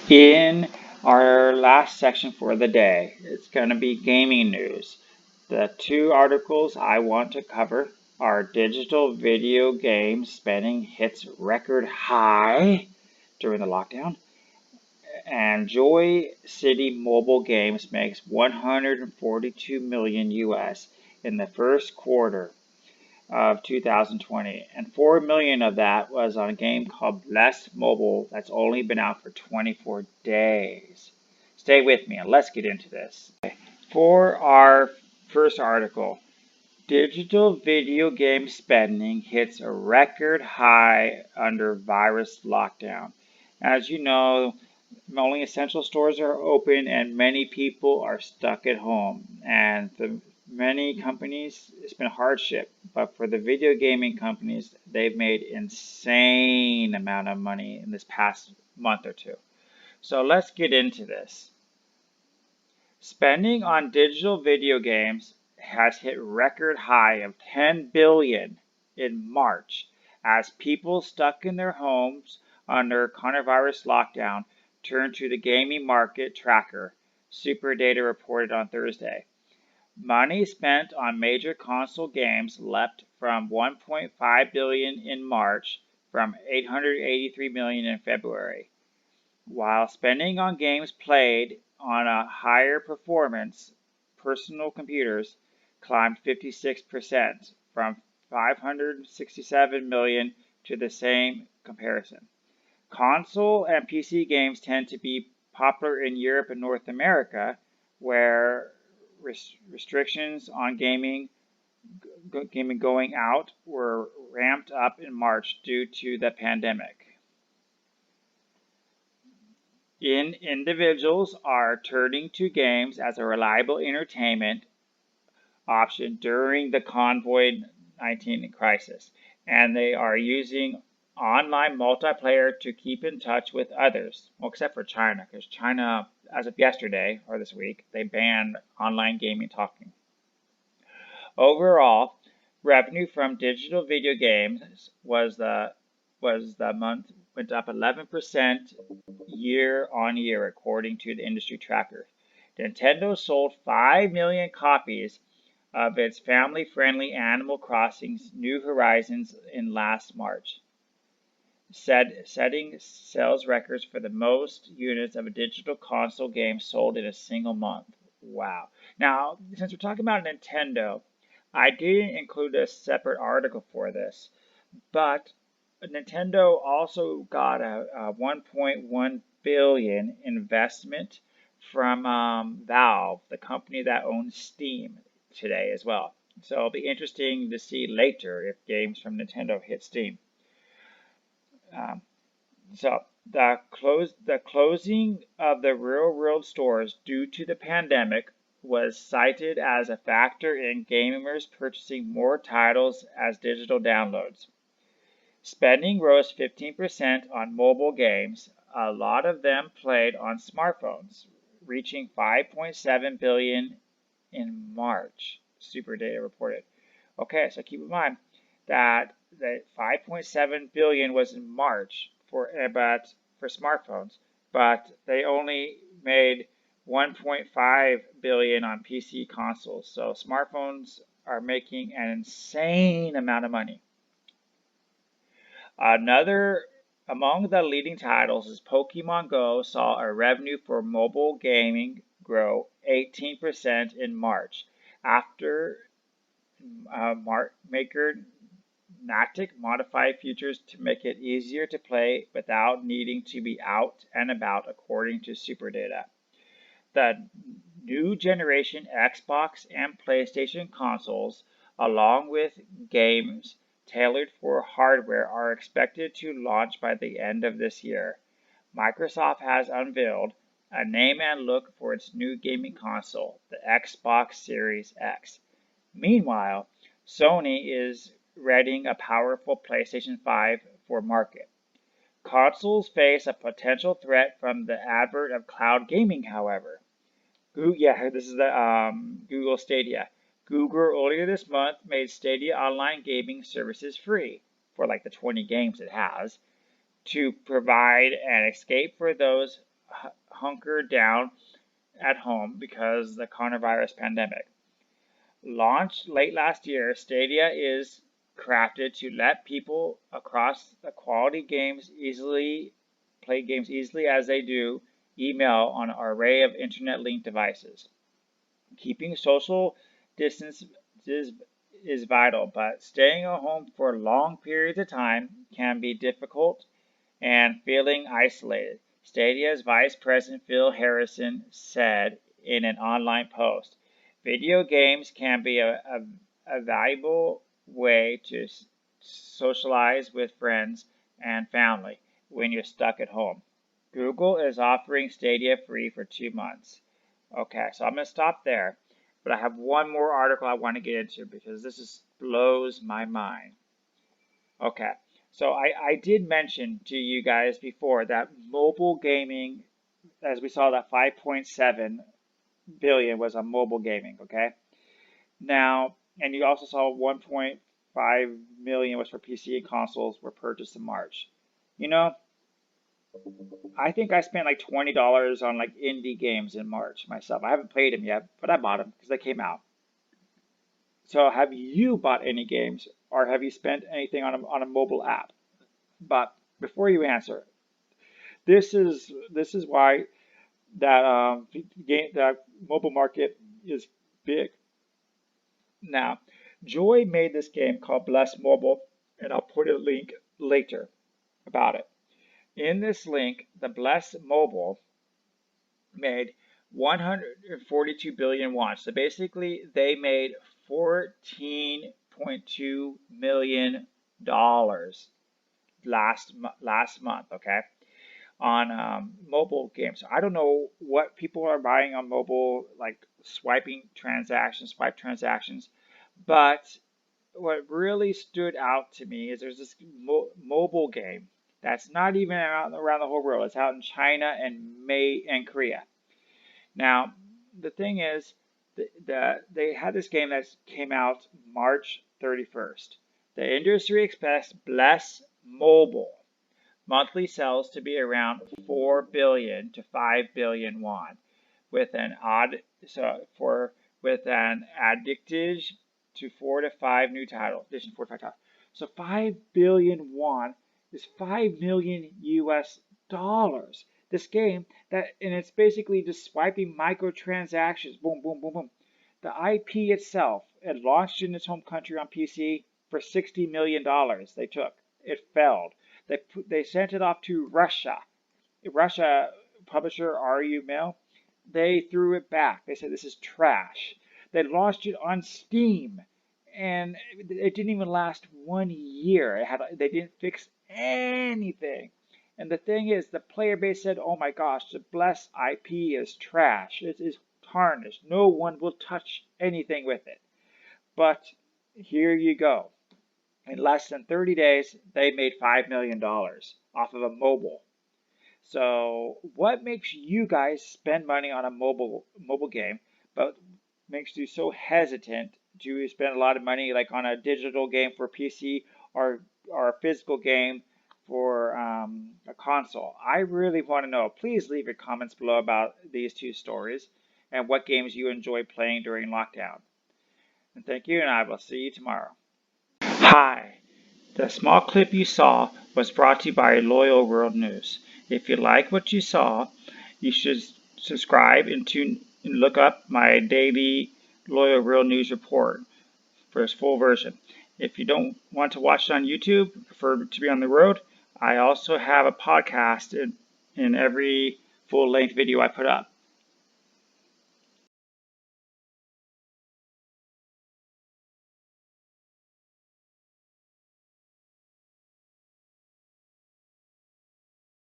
In our last section for the day, it's going to be gaming news. The two articles I want to cover are digital video game spending hits record high during the lockdown, and Joy City Mobile Games makes 142 million US in the first quarter of 2020, and 4 million of that was on a game called Less Mobile that's only been out for 24 days. Stay with me and let's get into this. For our first article, digital video game spending hits a record high under virus lockdown. As you know, only essential stores are open and many people are stuck at home. And the many companies, it's been a hardship. But for the video gaming companies, they've made insane amount of money in this past month or two. So let's get into this. Spending on digital video games has hit record high of 10 billion in March as people stuck in their homes under coronavirus lockdown turned to the gaming market tracker, SuperData reported on Thursday. Money spent on major console games leapt from 1.5 billion in March from 883 million in February, while spending on games played on a higher performance personal computers climbed 56% from 567 million to the same comparison. Console and PC games tend to be popular in Europe and North America, where restrictions on gaming going out were ramped up in March due to the pandemic. Individuals are turning to games as a reliable entertainment option during the COVID-19 crisis, and they are using online multiplayer to keep in touch with others, well, except for China, because China, as of yesterday or this week, they banned online gaming talking. Overall, revenue from digital video games was the month went up 11% year on year, according to the industry tracker. Nintendo sold 5 million copies of its family-friendly Animal Crossing New Horizons in last March, setting sales records for the most units of a digital console game sold in a single month. Wow. Now, since we're talking about Nintendo, I didn't include a separate article for this, but Nintendo also got a 1.1 billion investment from Valve, the company that owns Steam, today as well. So it'll be interesting to see later if games from Nintendo hit Steam. So the closing of the real-world stores due to the pandemic was cited as a factor in gamers purchasing more titles as digital downloads. Spending rose 15% on mobile games, a lot of them played on smartphones, reaching 5.7 billion in March, SuperData reported. Okay, so keep in mind that 5.7 billion was in March for smartphones, but they only made 1.5 billion on PC consoles. So smartphones are making an insane amount of money. Another among the leading titles is Pokemon Go saw a revenue for mobile gaming grow 18% in March after maker Niantic modified features to make it easier to play without needing to be out and about, according to SuperData. The new generation Xbox and PlayStation consoles, along with games tailored for hardware, are expected to launch by the end of this year. Microsoft has unveiled a name and look for its new gaming console, the Xbox Series X. Meanwhile, Sony is readying a powerful PlayStation 5 for market. Consoles face a potential threat from the advent of cloud gaming, however. This is the Google Stadia. Google earlier this month made Stadia online gaming services free for like the 20 games it has to provide an escape for those hunker down at home because of the coronavirus pandemic. Launched late last year, Stadia is crafted to let people across the quality games easily play games easily as they do email on an array of internet-linked devices. Keeping social distance is vital, but staying at home for long periods of time can be difficult and feeling isolated. Stadia's Vice President Phil Harrison said in an online post, video games can be a valuable way to socialize with friends and family when you're stuck at home. Google is offering Stadia free for 2 months. Okay, so I'm going to stop there, but I have one more article I want to get into because this just blows my mind. Okay, so I did mention to you guys before that mobile gaming, as we saw, that 5.7 billion was on mobile gaming, okay? Now, and you also saw 1.5 million was for PC and consoles were purchased in March. You know, I think I spent like $20 on like indie games in March myself. I haven't played them yet, but I bought them because they came out. So have you bought any games or have you spent anything on a mobile app? But before you answer, this is why that mobile market is big. Now, Joy made this game called Bless Mobile, and I'll put a link later about it. In this link, the Bless Mobile made 142 billion won. So basically, they made $14.2 million last month. Okay, on mobile games. I don't know what people are buying on mobile, like swipe transactions, but what really stood out to me is there's this mobile game that's not even out around the whole world. It's out in China and Korea. Now, the thing is, they had this game that came out March 31st. The industry expects Bless Mobile monthly sales to be around 4 billion to 5 billion won, with an addictive to 4 to 5 new titles. So 5 billion won is 5 million US dollars. This game and it's basically just swiping microtransactions. Boom, boom, boom, boom. The IP itself, it launched in its home country on PC for $60 million. They took. It failed. They sent it off to Russia. Russia publisher RU Mail, they threw it back. They said this is trash. They launched it on Steam, and it didn't even last 1 year. They didn't fix anything. And the thing is, the player base said, "Oh my gosh, the Bless IP is trash. It is tarnished. No one will touch anything with it." But here you go. In less than 30 days, they made $5 million off of a mobile. So what makes you guys spend money on a mobile game, but makes you so hesitant to spend a lot of money like on a digital game for PC or a physical game for a console? I really want to know. Please leave your comments below about these two stories and what games you enjoy playing during lockdown. And thank you, and I will see you tomorrow. Hi. The small clip you saw was brought to you by Loyal World News. If you like what you saw, you should subscribe and look up my daily Loyal World News report for its full version. If you don't want to watch it on YouTube, prefer to be on the road, I also have a podcast in every full-length video I put up.